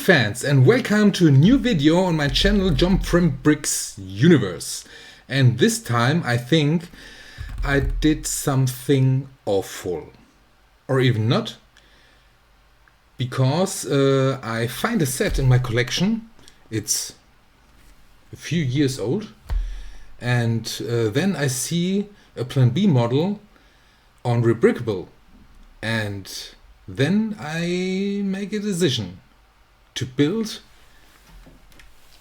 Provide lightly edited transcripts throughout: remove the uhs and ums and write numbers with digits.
fans, and welcome to a new video on my channel Jump from Bricks Universe. And this time I think I did something awful, or even not, because I find a set in my collection. It's a few years old, and then I see a Plan B model on Rebrickable, and then I make a decision to build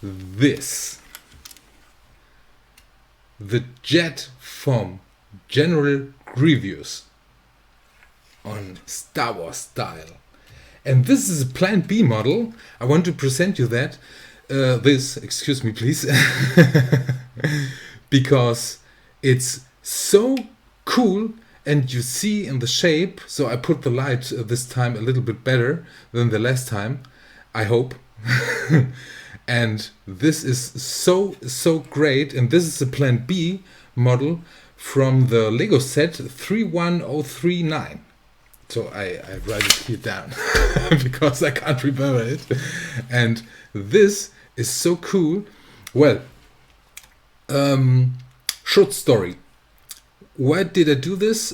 this. The jet from General Grievous on Star Wars style. And this is a Plan B model. I want to present you that. Excuse me please, because it's so cool. And you see in the shape, so I put the light this time a little bit better than the last time, I hope. And this is so great. And this is a Plan B model from the Lego set 31039. So I write it here down because I can't remember it. And this is so cool. Well, short story. Why did I do this?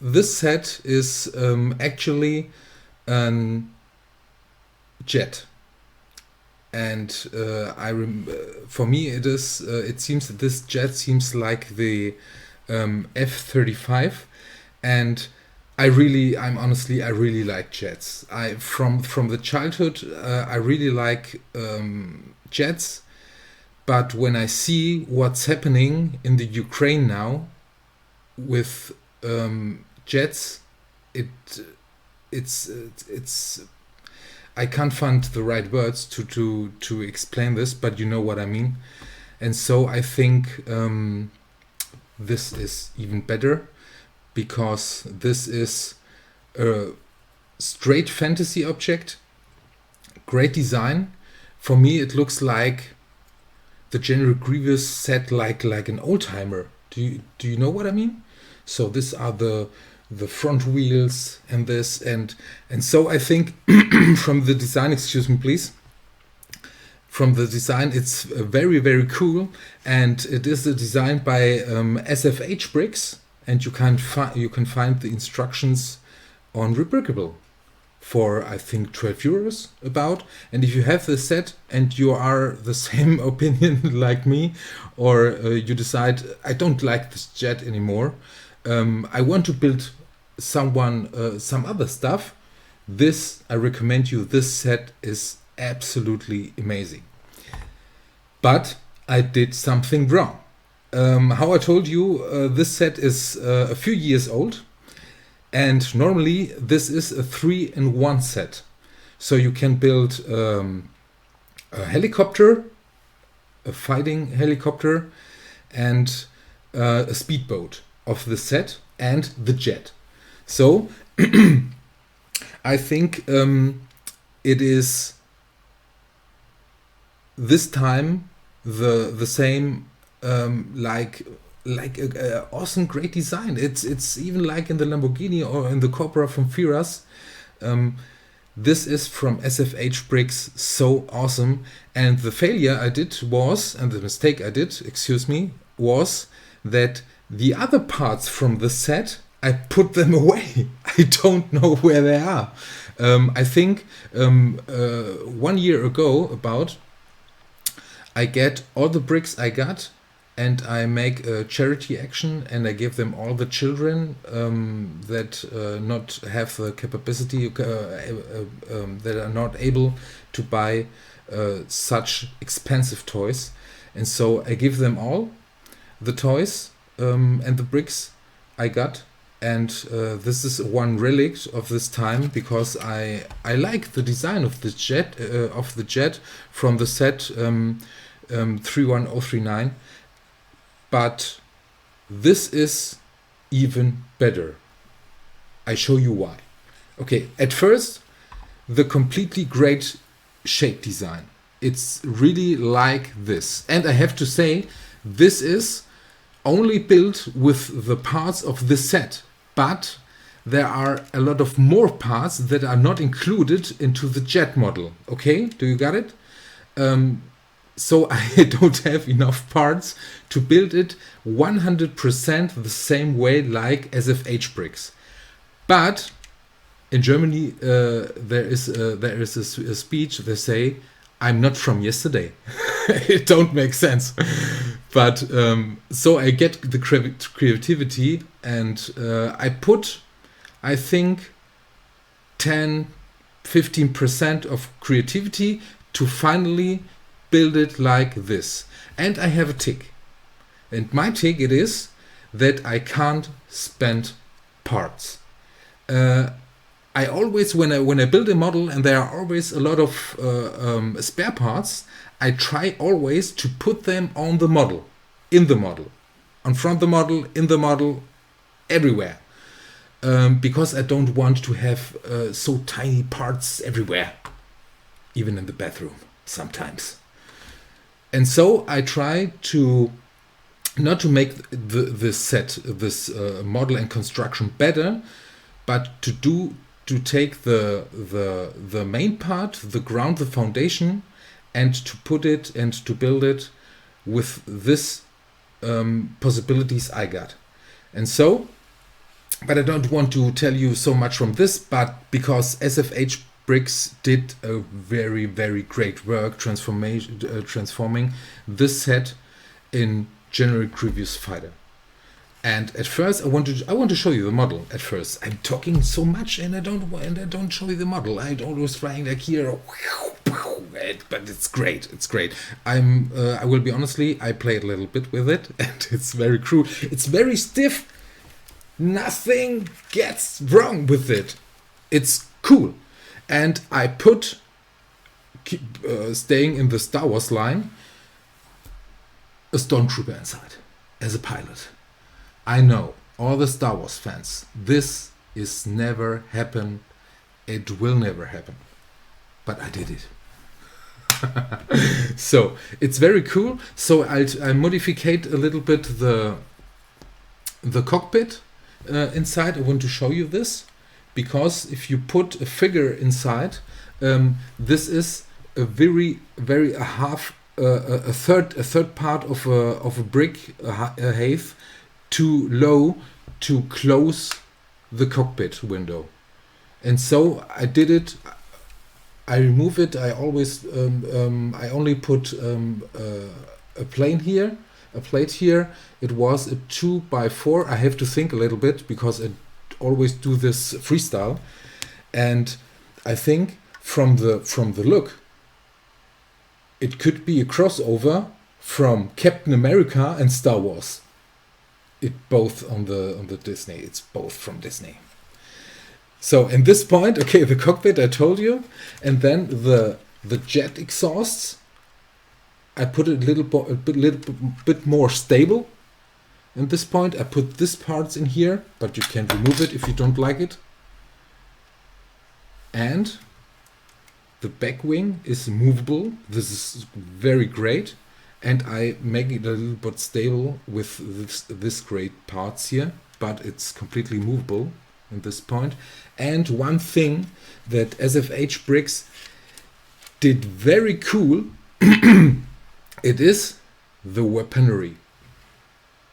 This set is actually a jet, and for me it is. It seems that this jet seems like the F-35, and I really like jets. From the childhood I really like jets, but when I see what's happening in the Ukraine now with jets, it's I can't find the right words to explain this, but you know what I mean. And so I think this is even better, because this is a straight fantasy object, great design. For me it looks like the General Grievous set, like an old-timer. Do you know what I mean? So these are the front wheels and this, and so I think from the design, excuse me please, from the design it's very cool, and it is a design by SFH Bricks, and you can find the instructions on Rebrickable for I think 12 euros about. And if you have this set and you are the same opinion like me, or you decide I don't like this jet anymore, I want to build some other stuff, this I recommend you. This set is absolutely amazing. But I did something wrong. How I told you, this set is a few years old. And normally this is a 3-in-1 set. So you can build a helicopter, a fighting helicopter, and a speedboat of the set, and the jet. So I think it is this time the same, like a awesome, great design. It's even like in the Lamborghini or in the Cobra from Firas. This is from SFH Bricks, so awesome. And the failure I did was, and the mistake I did, excuse me, was that the other parts from the set, I put them away. I don't know where they are. I think 1 year ago about, I get all the bricks I got, and I make a charity action, and I give them all the children that not have the capacity, that are not able to buy such expensive toys. And so I give them all the toys and the bricks I got. And this is one relic of this time, because I like the design of the jet from the set 31039. But this is even better. I show you why. Okay, at first, the completely great shape design. It's really like this. And I have to say, this is only built with the parts of this set. But there are a lot of more parts that are not included into the jet model. Okay, do you got it? So I don't have enough parts to build it 100% the same way like SFH Bricks. But in Germany, there is a speech. They say, "I'm not from yesterday." It don't make sense. But so I get the creativity, and I put, I think, 10-15% of creativity to finally build it like this. And I have a tick. And my tick it is that I can't spend parts. I always, when I build a model and there are always a lot of spare parts, I try always to put them on the model, in the model, on front the model, in the model, everywhere. Because I don't want to have so tiny parts everywhere, even in the bathroom sometimes. And so I try to not to make this model and construction better, but to take the main part, the ground, the foundation, and to put it and to build it with this possibilities I got. And so, but I don't want to tell you so much from this, but because SFH Bricks did a very, very great work transforming this set in General Grievous Fighter. And at first, I want to show you the model. At first, I'm talking so much, and I don't show you the model. I'm always trying like here, but it's great. It's great. I will be honestly, I played a little bit with it, and it's very cruel. It's very stiff. Nothing gets wrong with it. It's cool. And I put, staying in the Star Wars line, a stormtrooper inside as a pilot. I know, all the Star Wars fans, this is never happen. It will never happen. But I did it. So it's very cool. So I modificate a little bit the cockpit inside. I want to show you this, because if you put a figure inside, this is a very a third part of a brick height too low to close the cockpit window. And so I did it. I remove it. I always I only put a plate here. It was a 2x4. I have to think a little bit because I always do this freestyle, and I think from the look, it could be a crossover from Captain America and Star Wars. It both on the Disney. It's both from Disney. So in this point, okay, the cockpit I told you, and then the jet exhausts, I put it a little bit more stable. At this point, I put this parts in here, but you can remove it if you don't like it. And the back wing is movable. This is very great. And I make it a little bit stable with this great parts here, but it's completely movable at this point. And one thing that SFH Bricks did very cool, it is the weaponry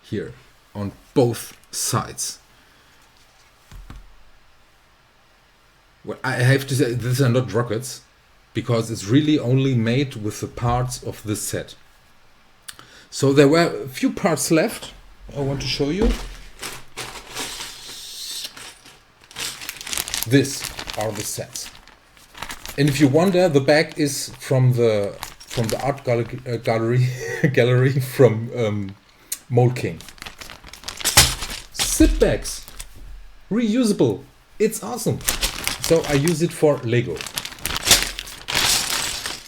here on both sides. Well, I have to say these are not rockets, because it's really only made with the parts of this set. So there were a few parts left. I want to show you. These are the sets. And if you wonder, the back is from the art gallery from Mold King. Sit bags, reusable. It's awesome. So I use it for Lego.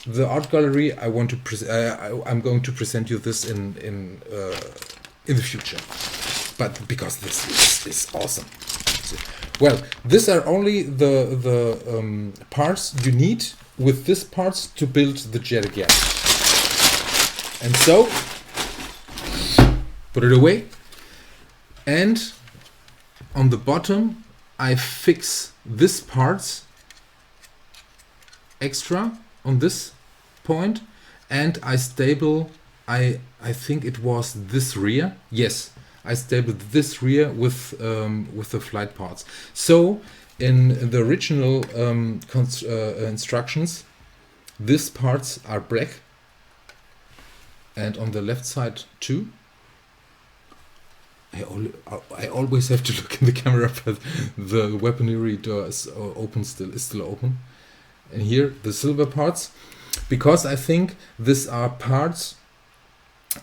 The art gallery, I want to I'm going to present you this in the future, but because this is awesome. Well, these are only the parts you need with these parts to build the jet again. And so put it away, and on the bottom I fix this parts extra on this point, and I stable, I think it was this rear. Yes, I stabled this rear with the flight parts. So in the original instructions, these parts are black, and on the left side too. I always have to look in the camera, but the weaponry door is open still, is still open. And here the silver parts, because I think these are parts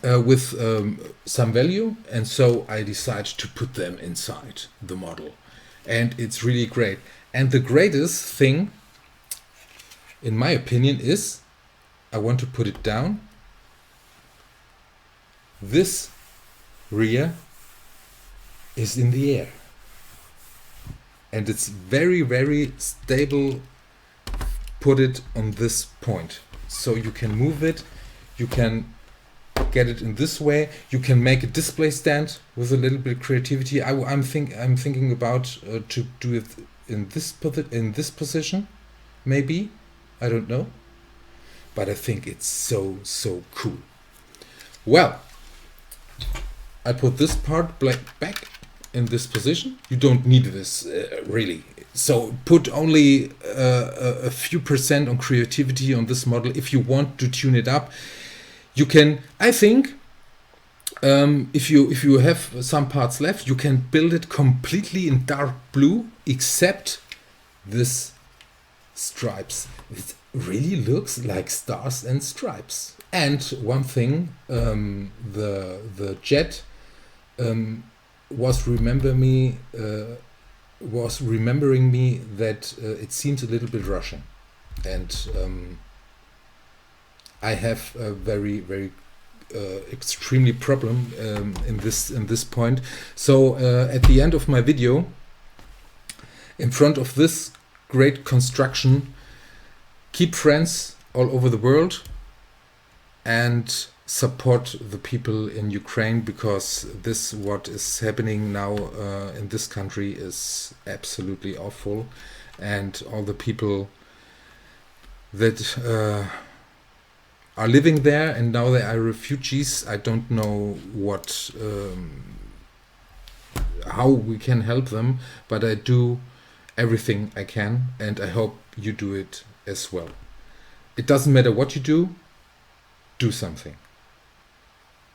with some value, and so I decide to put them inside the model, and it's really great. And the greatest thing, in my opinion, is I want to put it down. This rear is in the air, and it's very, very stable. Put it on this point, so you can move it, you can get it in this way, you can make a display stand with a little bit of creativity. I'm thinking about to do it in this position, maybe, I don't know, but I think it's so cool. Well, I put this part back in this position. You don't need this really, so put only a few % on creativity on this model. If you want to tune it up, you can. I think if you have some parts left, you can build it completely in dark blue, except this stripes. It really looks like stars and stripes. And one thing, the jet was remembering me that it seems a little bit Russian, and I have a very extremely problem in this point. So at the end of my video, in front of this great construction, keep friends all over the world and support the people in Ukraine, because this what is happening now in this country is absolutely awful, and all the people that are living there and now they are refugees. I don't know what how we can help them, but I do everything I can, and I hope you do it as well. It doesn't matter what you do something.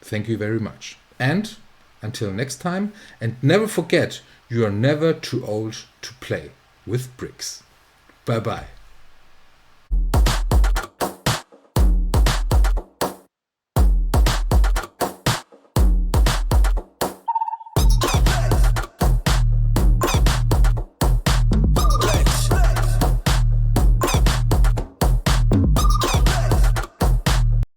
Thank you very much. And until next time, and never forget, you are never too old to play with bricks. Bye bye.